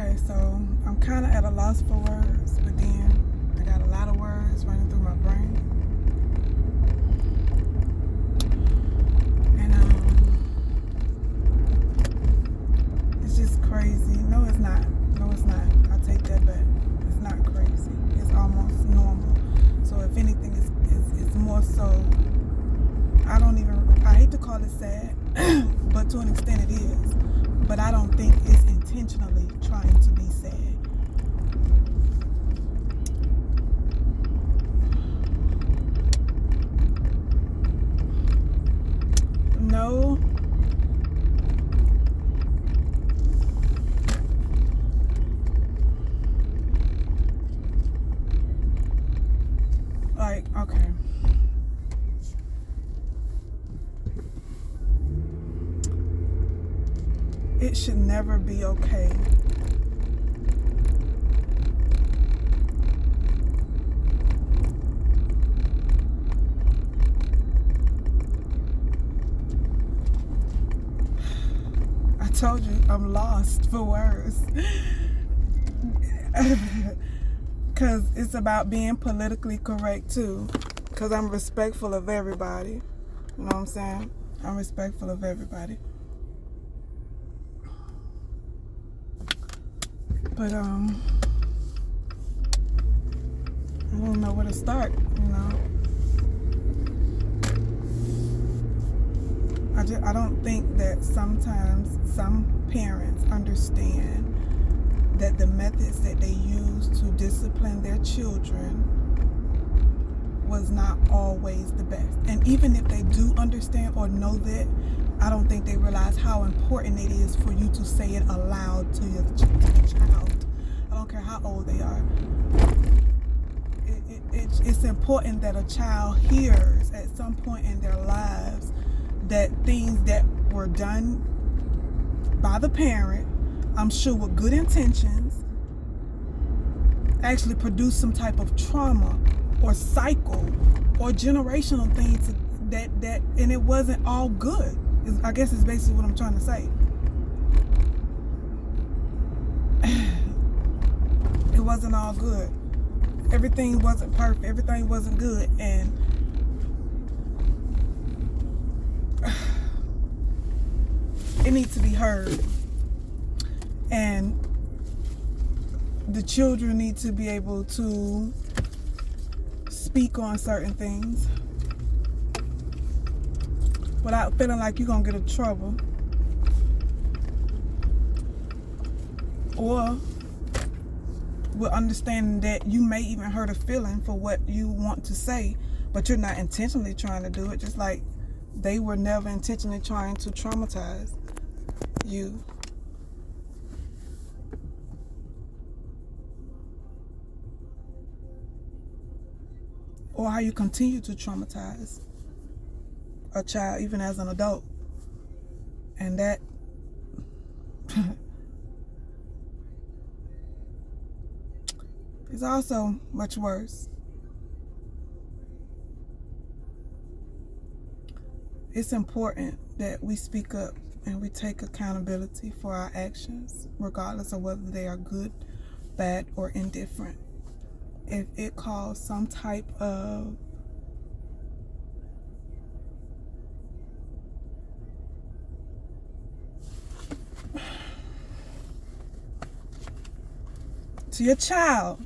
Okay, so I'm kind of at a loss for words, but then I got a lot of words running through my brain. And it's just crazy. No, it's not. No, it's not. I'll take that back. It's not crazy. It's almost normal. So if anything, it's more so, I hate to call it sad, but to an extent it is. But I don't think it's intentionally trying to be sad. No. Like, okay. It should never be okay I told you I'm lost for words. Because it's about being politically correct too. Because I'm respectful of everybody. You know what I'm saying? I'm respectful of everybody. But I don't know where to start, you know. I don't think that sometimes some parents understand that the methods that they use to discipline their children was not always the best. And even if they do understand or know that, I don't think they realize how important it is for you to say it aloud to the child. I don't care how old they are. It's important that a child hears at some point in their lives that things that were done by the parent, I'm sure with good intentions, actually produce some type of trauma or cycle or generational things that and it wasn't all good. I guess it's basically what I'm trying to say. It wasn't all good. Everything wasn't perfect. Everything wasn't good. And it needs to be heard. And the children need to be able to speak on certain things without feeling like you're going to get in trouble. Or with understanding that you may even hurt a feeling for what you want to say, but you're not intentionally trying to do it, just like they were never intentionally trying to traumatize you. Or how you continue to traumatize a child even as an adult. And that is also much worse. It's important that we speak up and we take accountability for our actions, regardless of whether they are good, bad, or indifferent. If it caused some type of to your child,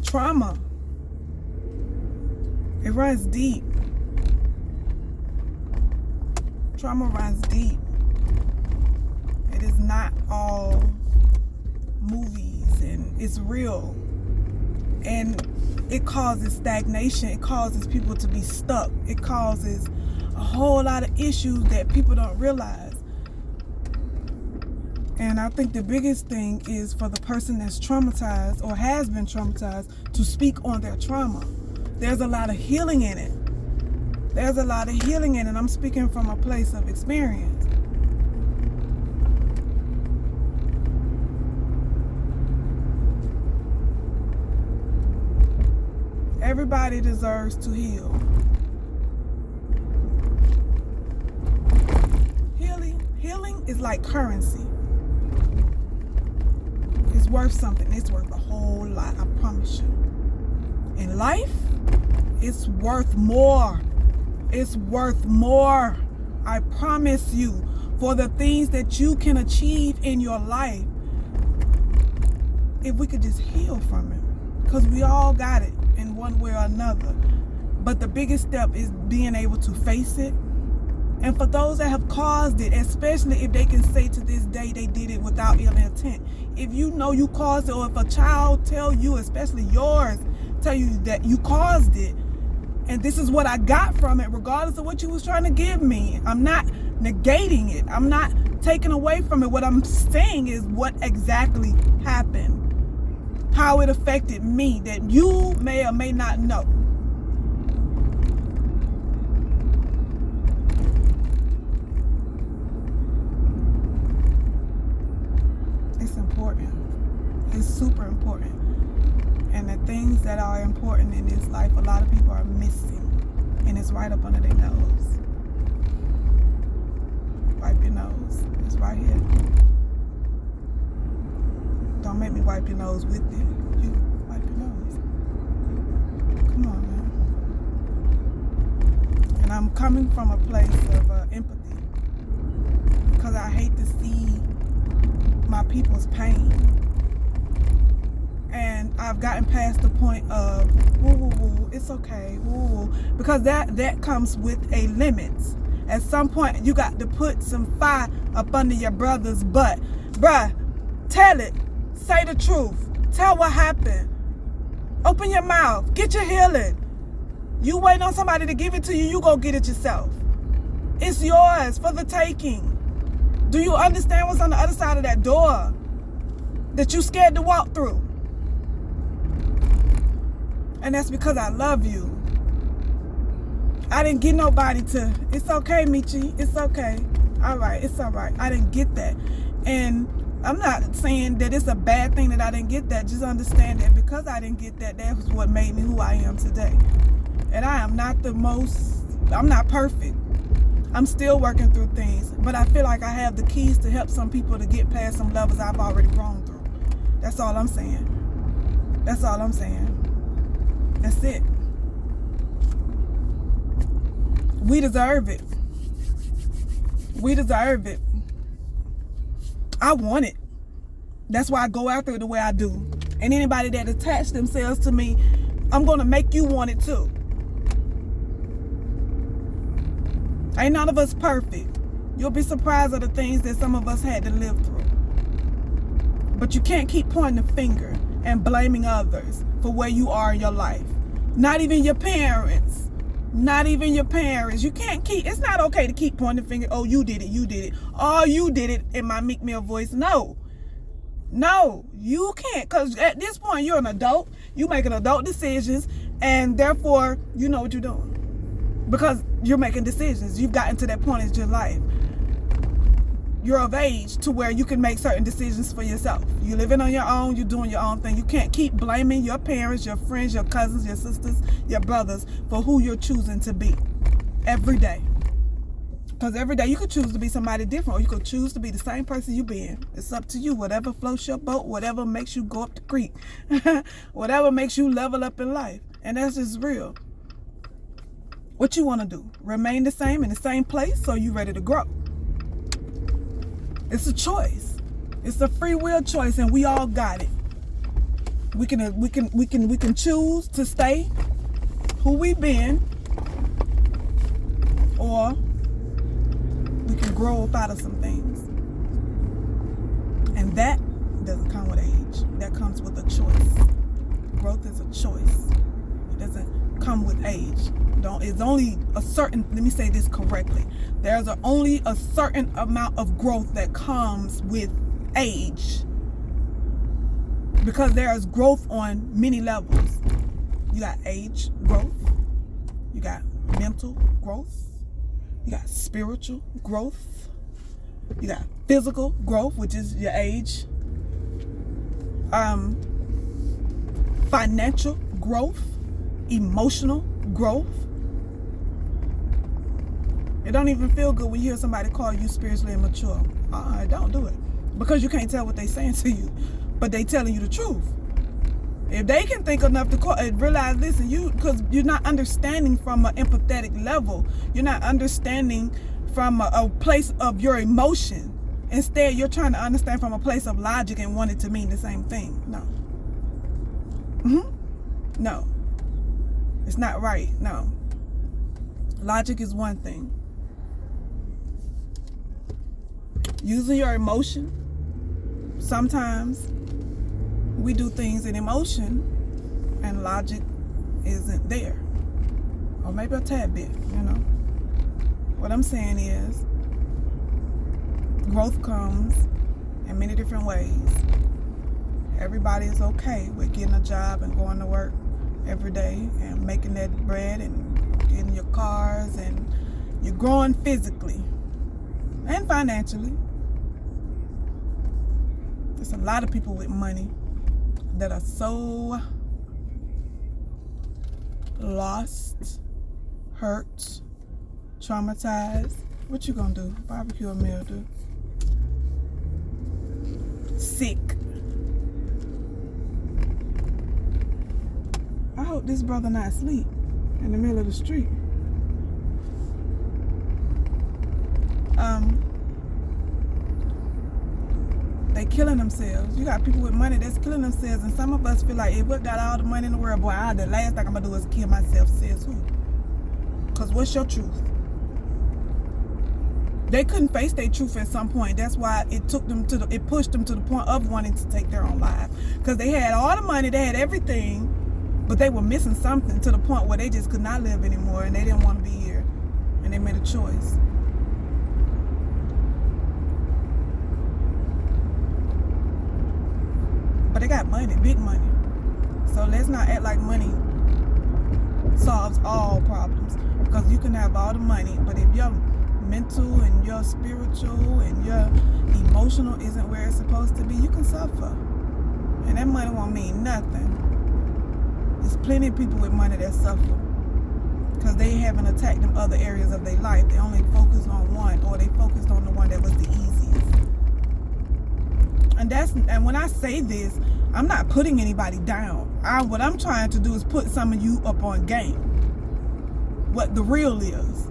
trauma, it runs deep. Trauma runs deep. It is not all movies, and it's real. And it causes stagnation. It causes people to be stuck. It causes a whole lot of issues that people don't realize. And I think the biggest thing is for the person that's traumatized or has been traumatized to speak on their trauma. There's a lot of healing in it. There's a lot of healing in it. I'm speaking from a place of experience. Everybody deserves to heal. is like currency. It's worth something. It's worth a whole lot, I promise you. In life, it's worth more. It's worth more. I promise you, for the things that you can achieve in your life, if we could just heal from it. Because we all got it in one way or another. But the biggest step is being able to face it. And for those that have caused it, especially if they can say to this day they did it without ill intent. If you know you caused it, or if a child tell you, especially yours, tell you that you caused it, and this is what I got from it, regardless of what you was trying to give me. I'm not negating it. I'm not taking away from it. What I'm saying is what exactly happened, how it affected me, that you may or may not know. It's important. It's super important. And the things that are important in this life, a lot of people are missing. And it's right up under their nose. Wipe your nose. It's right here. Don't make me wipe your nose with you. You wipe your nose. Come on, man. And I'm coming from a place of empathy. Because I hate to see my people's pain. And I've gotten past the point of woo woo woo, it's okay, woo woo, because that comes with a limit. At some point you got to put some fire up under your brother's butt. Bruh, tell it. Say the truth. Tell what happened. Open your mouth. Get your healing. You waiting on somebody to give it to you, you go get it yourself. It's yours for the taking. Do you understand what's on the other side of that door that you scared to walk through? And that's because I love you. I didn't get nobody to, it's okay, Michi, it's okay. All right, it's all right. I didn't get that. And I'm not saying that it's a bad thing that I didn't get that. Just understand that because I didn't get that, that was what made me who I am today. And I am not I'm not perfect. I'm still working through things. But I feel like I have the keys to help some people to get past some levels I've already grown through. That's all I'm saying. That's all I'm saying. That's it. We deserve it. We deserve it. I want it. That's why I go after it the way I do. And anybody that attach themselves to me, I'm going to make you want it too. Ain't none of us perfect. You'll be surprised at the things that some of us had to live through. But you can't keep pointing the finger and blaming others for where you are in your life. Not even your parents. Not even your parents. You can't keep, it's not okay to keep pointing the finger. Oh, you did it, you did it. Oh, you did it in my Meek Mill voice. No. No, you can't. Because at this point, you're an adult. You making adult decisions. And therefore, you know what you're doing. Because you're making decisions. You've gotten to that point in your life. You're of age to where you can make certain decisions for yourself. You're living on your own. You're doing your own thing. You can't keep blaming your parents, your friends, your cousins, your sisters, your brothers for who you're choosing to be every day. Because every day you could choose to be somebody different, or you could choose to be the same person you've been. It's up to you. Whatever floats your boat, whatever makes you go up the creek, whatever makes you level up in life. And that's just real. What you want to do? Remain the same in the same place, or you ready to grow? It's a choice. It's a free will choice, and we all got it. We can choose to stay who we've been, or we can grow up out of some things. And that doesn't come with age. That comes with a choice. Growth is a choice. It doesn't come with age. It's only a certain, let me say this correctly. There's only a certain amount of growth that comes with age. Because there is growth on many levels. You got age growth. You got mental growth. You got spiritual growth. You got physical growth, which is your age. Financial growth. Emotional growth. It don't even feel good when you hear somebody call you spiritually immature. Don't do it. Because you can't tell what they saying to you. But they telling you the truth. If they can think enough to call and realize, listen, because you're not understanding from an empathetic level. You're not understanding from a place of your emotion. Instead, you're trying to understand from a place of logic and want it to mean the same thing. No. No. It's not right. No. Logic is one thing. Using your emotion. Sometimes we do things in emotion and logic isn't there. Or maybe a tad bit, What I'm saying is, growth comes in many different ways. Everybody is okay with getting a job and going to work every day and making that bread and getting your cars, and you're growing physically and financially. There's a lot of people with money that are so lost, hurt, traumatized. What you gonna do? Barbecue a meal, dude. Sick. I hope this brother not asleep in the middle of the street. They killing themselves. You got people with money that's killing themselves, and some of us feel like, if we got all the money in the world, boy, the last thing I'm gonna do is kill myself. Says who? Because what's your truth? They couldn't face their truth at some point. That's why it pushed them to the point of wanting to take their own life. Because they had all the money, they had everything, but they were missing something to the point where they just could not live anymore, and they didn't want to be here, and they made a choice. But they got money, big money. So let's not act like money solves all problems. Because you can have all the money, but if your mental and your spiritual and your emotional isn't where it's supposed to be, you can suffer. And that money won't mean nothing. There's plenty of people with money that suffer because they haven't attacked them other areas of their life. They only focused on one, or they focused on the one that was the easiest. And when I say this, I'm not putting anybody down. What I'm trying to do is put some of you up on game. What the real is.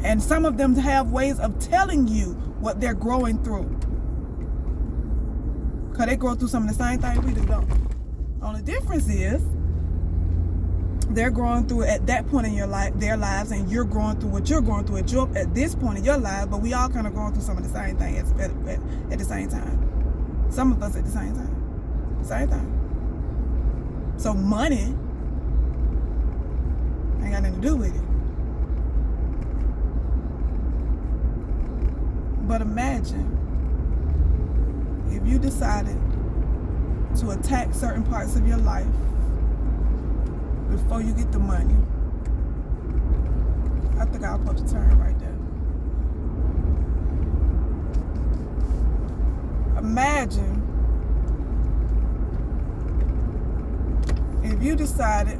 And some of them have ways of telling you what they're growing through. Because they go through some of the same things we do, don't they? Only difference is they're growing through it at that point in your life, their lives, and you're growing through what you're going through at this point in your life, but we all kind of going through some of the same things at the same time. Some of us at the same time. Same thing. So money ain't got nothing to do with it. But imagine if you decided to attack certain parts of your life before you get the money. I think I'll put the turn right there. Imagine if you decided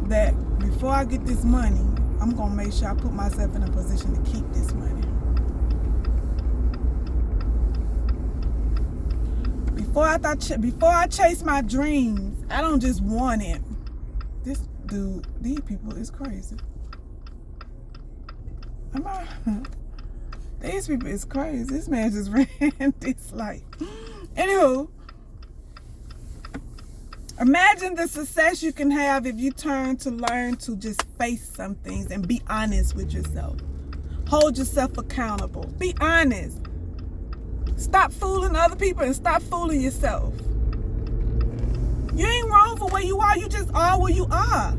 that before I get this money, I'm going to make sure I put myself in a position to keep this money. Before I chase my dreams, I don't just want it. This dude, these people is crazy. These people is crazy. This man just ran this life. Anywho, imagine the success you can have if you learn to just face some things and be honest with yourself. Hold yourself accountable. Be honest. Stop fooling other people and stop fooling yourself. You ain't wrong for where you are. You just are where you are.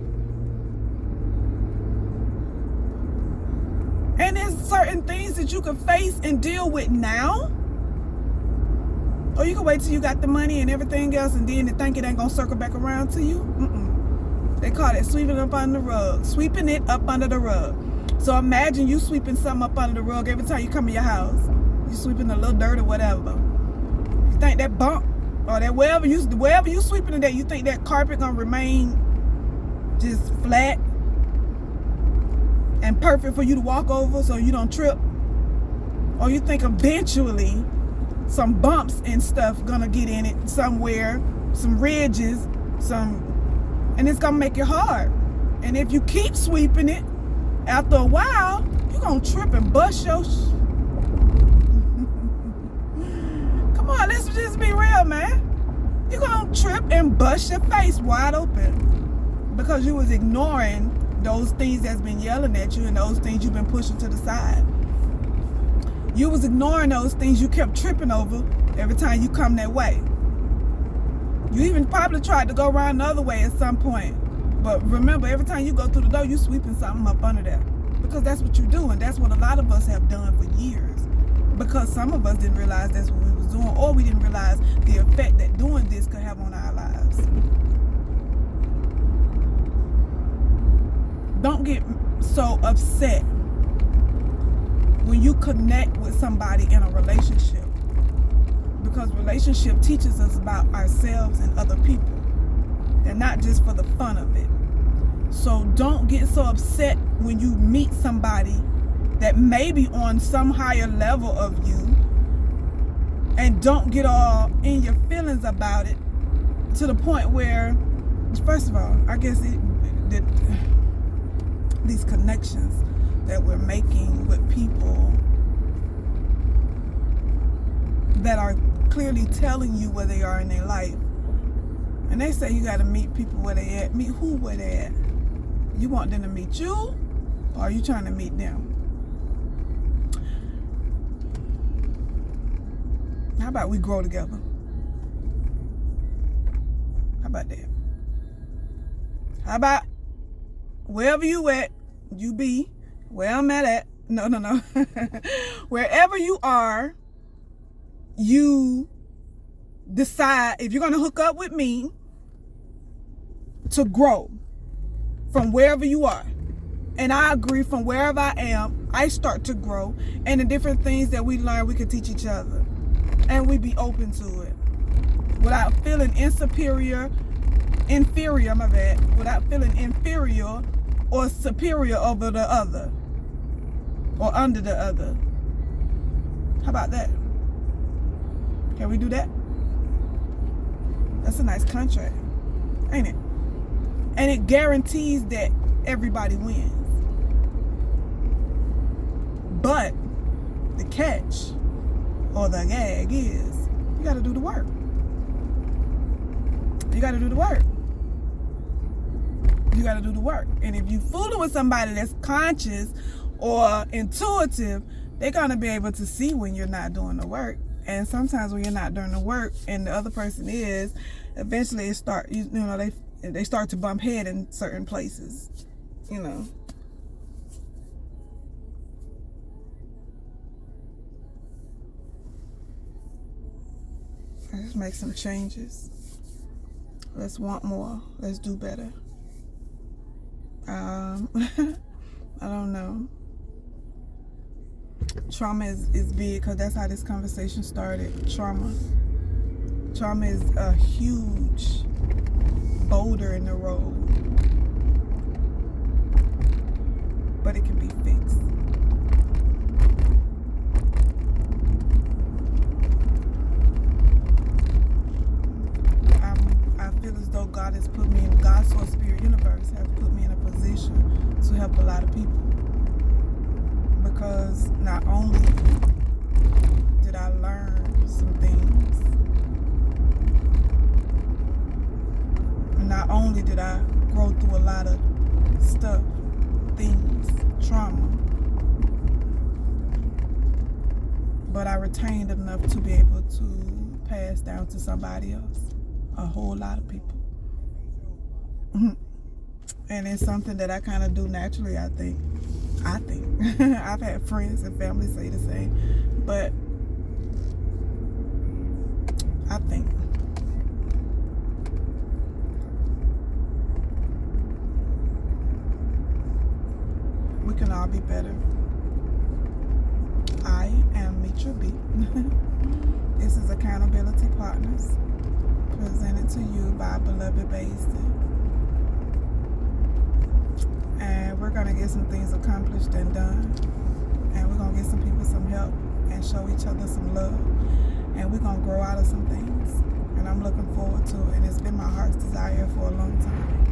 And there's certain things that you can face and deal with now. Or you can wait till you got the money and everything else and then think it ain't going to circle back around to you. They call it sweeping up under the rug. Sweeping it up under the rug. So imagine you sweeping something up under the rug every time you come in your house. You sweeping a little dirt or whatever. You think that bump or that wherever you sweeping it at, you think that carpet gonna remain just flat and perfect for you to walk over so you don't trip? Or you think eventually some bumps and stuff gonna get in it somewhere, some ridges, and it's gonna make it hard. And if you keep sweeping it, after a while, you're gonna trip and bust your Come on, let's just be real, man. You're gonna trip and bust your face wide open because you was ignoring those things that's been yelling at you and those things you've been pushing to the side. You was ignoring those things you kept tripping over every time you come that way. You even probably tried to go around the other way at some point. But remember, every time you go through the door, you sweeping something up under there. Because that's what you're doing. That's what a lot of us have done for years. Because some of us didn't realize that's what we was doing, or we didn't realize the effect that doing this could have on our lives. Don't get so upset when you connect with somebody in a relationship, because relationship teaches us about ourselves and other people, and not just for the fun of it. So don't get so upset when you meet somebody that may be on some higher level of you, and don't get all in your feelings about it to the point where, first of all, I guess these connections that we're making with people that are clearly telling you where they are in their life. And they say you got to meet people where they at. Meet who where they at? You want them to meet you, or are you trying to meet them? How about we grow together? How about that? How about wherever you at, you be where I'm at. No. Wherever you are, you decide if you're going to hook up with me to grow from wherever you are. And I agree, from wherever I am, I start to grow. And the different things that we learn, we can teach each other. And we be open to it. Without feeling inferior, without feeling inferior or superior over the other or under the other. How about that? Can we do that? That's a nice contract, ain't it? And it guarantees that everybody wins. But the catch or the gag is you got to do the work. You got to do the work. You got to do the work. And if you fooling with somebody that's conscious or intuitive, they're going to be able to see when you're not doing the work. And sometimes when you're not doing the work and the other person is, eventually they start to bump head in certain places, you know. Let's make some changes. Let's want more. Let's do better. I don't know. Trauma is big because that's how this conversation started. Trauma is a huge boulder in the road, but it can be fixed. I feel as though God has put me in, God, Source, Spirit, Universe have put me in a position to help a lot of people. Because not only did I learn some things, not only did I grow through a lot of stuff, things, trauma, but I retained enough to be able to pass down to somebody else, a whole lot of people. And it's something that I kind of do naturally, I think. I've had friends and family say the same, but I think we can all be better. I am Mitra B. This is Accountability Partners, presented to you by Beloved Basin. and we're gonna get some things accomplished and done, and we're gonna get some people some help and show each other some love, and we're gonna grow out of some things, and I'm looking forward to it. And it's been my heart's desire for a long time.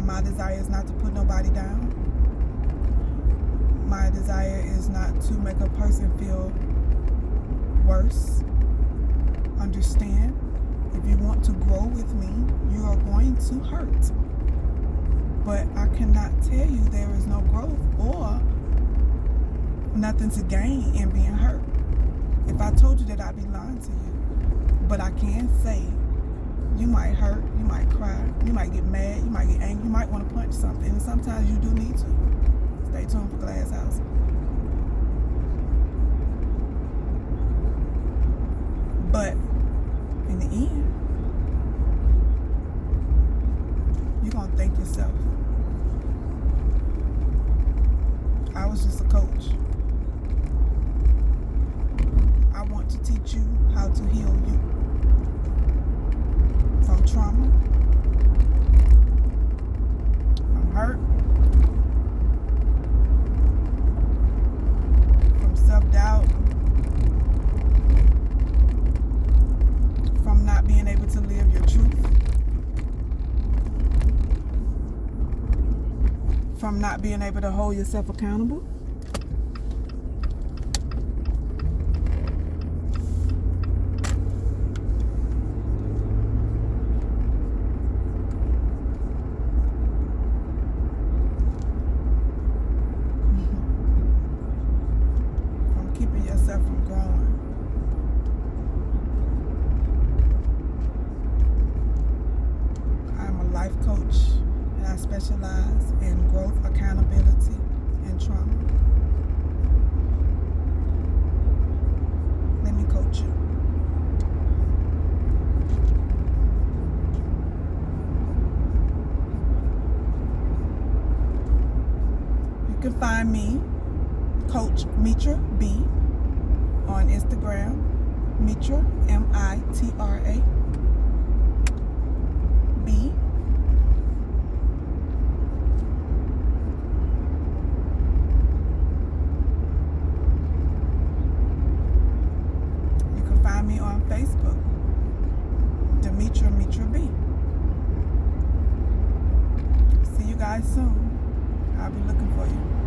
My desire is not to put nobody down. My desire is not to make a person feel worse. Understand, if you want to grow with me, you are going to hurt. But I cannot tell you there is no growth or nothing to gain in being hurt. If I told you that, I'd be lying to you. But I can say, you might hurt, you might cry, you might get mad, you might get angry, you might want to punch something, and sometimes you do need to. Stay tuned for Glass House. But in the end, you're going to thank yourself. I was just a coach. I want to teach you how to heal you from trauma, from hurt, from self-doubt, from not being able to live your truth, from not being able to hold yourself accountable. From keeping yourself from growing. I'm a life coach, and I specialize in growth, accountability, and trauma. Let me coach you. You can find me, Coach Mitra B, on Instagram. Mitra, M-I-T-R-A, B. Find me on Facebook, Demetra Mitra B. See you guys soon. I'll be looking for you.